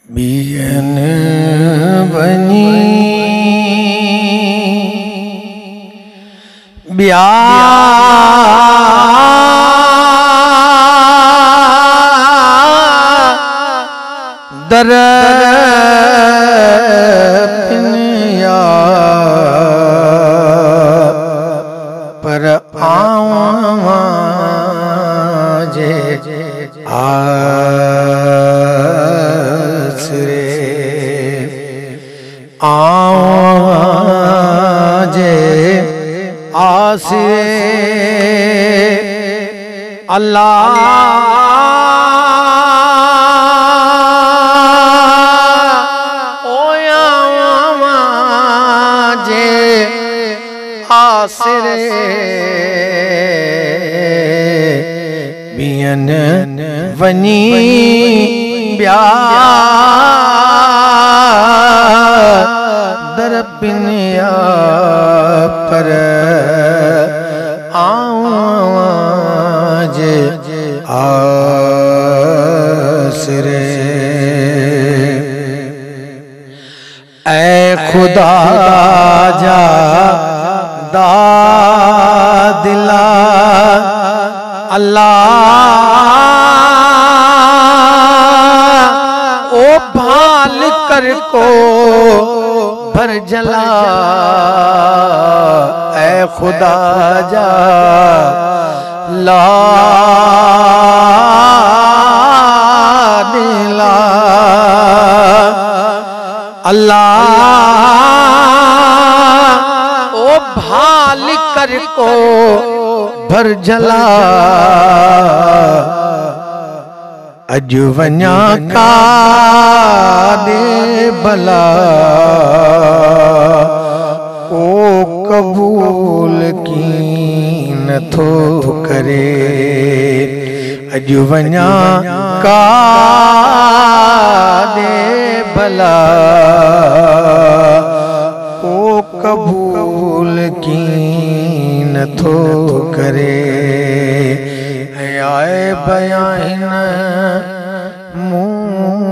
बियन बनी ब्या दर पिनिया पर आवा जे आसरे आवा जे आसरे अल्लाह आसरे बियन वनी ब्या दर पिनिया पर आवाज आसरे ऐ खुदा जा दिला अल्लाह ओ भाल कर को भर जला ऐ खुदा जा ला दिला अल्लाह ओ भाल कर को भर जला अज वञा का दे भला ओ कबूल की नथो करे अज वञा का दे भला ओ कबूल की नथो करे आए बयान मुँह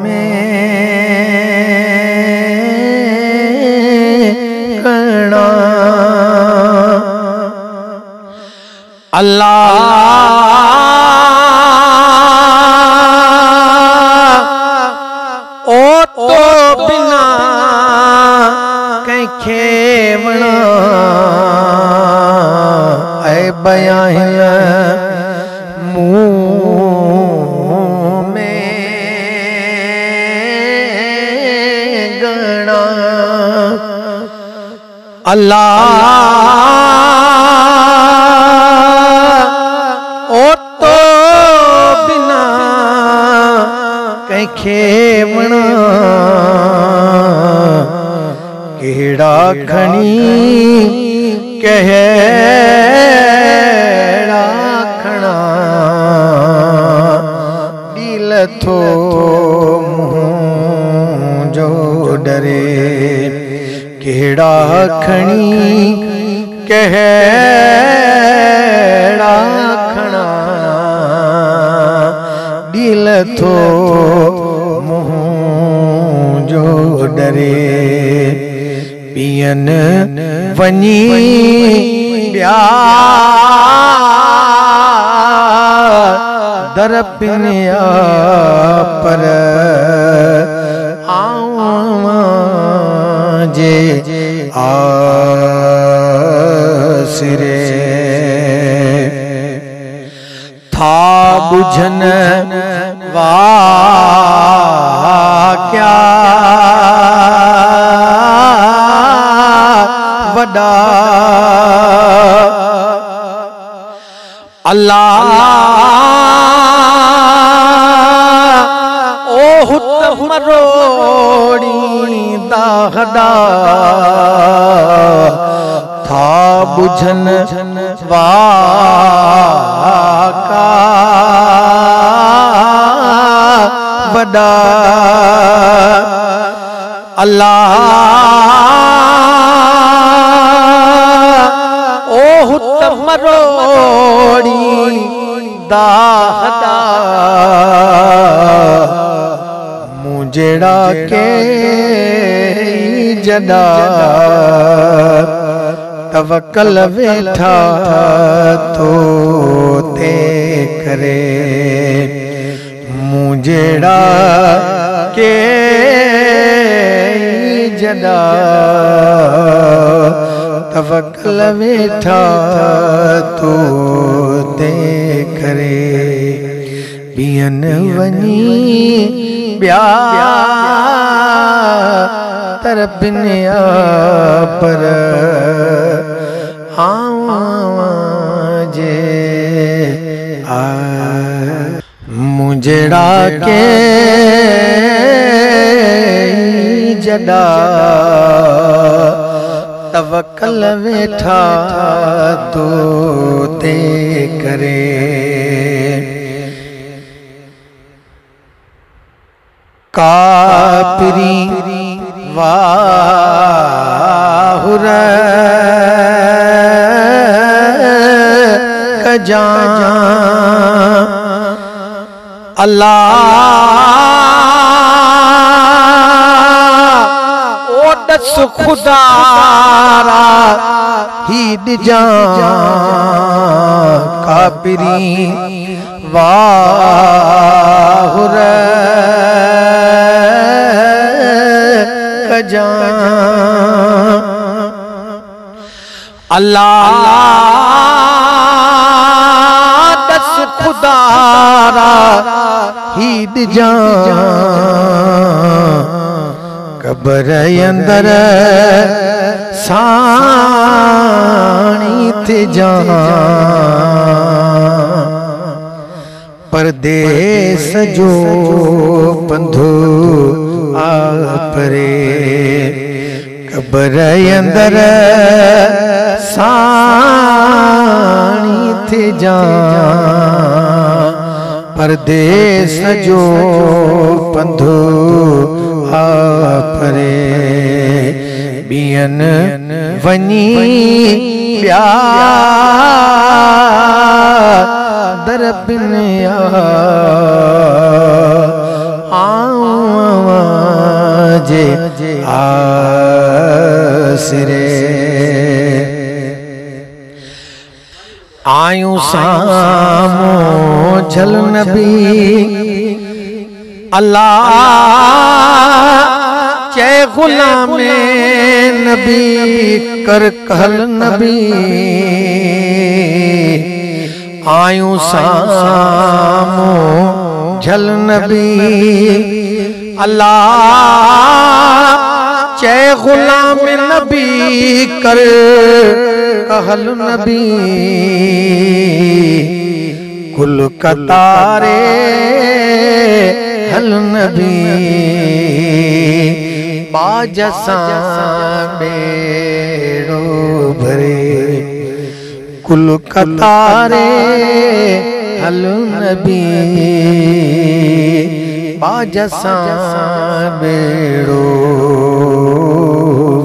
में करना अल्लाह ओ तो बिना खेवना ऐ बयान मुँह में गणा अल्लाह ओ तो बिना कहीं खेवना केड़ा खणी कहड़ा खणा दिल थो मुँह जो डरे केड़ा खणी कहड़ा खणा दिल थो मुँह जो डरे बियन वनी ब्या दर पिनिया पर आवाजे आसरे था बुझन वाक्या वडा अल्लाह ओ हुत मरोड़ी दाहदा था बुझन वाका वडा अल्लाह ओ हुत मरोड़ी दाहदा मुझेड़ा के जदा तवक्कल वेठा तो ते करे मुझेड़ा के जदा तवक्कल वेठा तो ते करे बियन वनी ब्या तरबिनिया पर जे आ मुझेड़ा के जदा तवक्कल वेठा तो ते करे कापरी वाहुर कजा अल्लाह ओ दस खुदारा ही दिजा कापरी वाहुर कजा अल्लाह दस खुदारा ही दिजा कबर अंदर साणी थे जा परदेस जो पंधु आपरे कबर अंदर साणी थे जा परदेस जो पंधु आपरे बियन वनी ब्या दरबिनिया जे आसरे आयूं सामो झल नबी अल्लाह चे गुलाम नबी कर कहल नबी आयूं सामो झल नबी अल्लाह चे गुलाम नबी कर कहल नबी कुल कतारे हल नबी बाजसा बेड़ो भरे कुल कतारे हल नबी बाजसा बेड़ो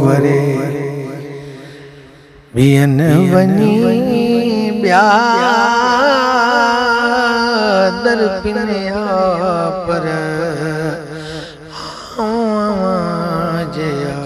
भरे बियन वनी ब्या दरबिनिया पर जया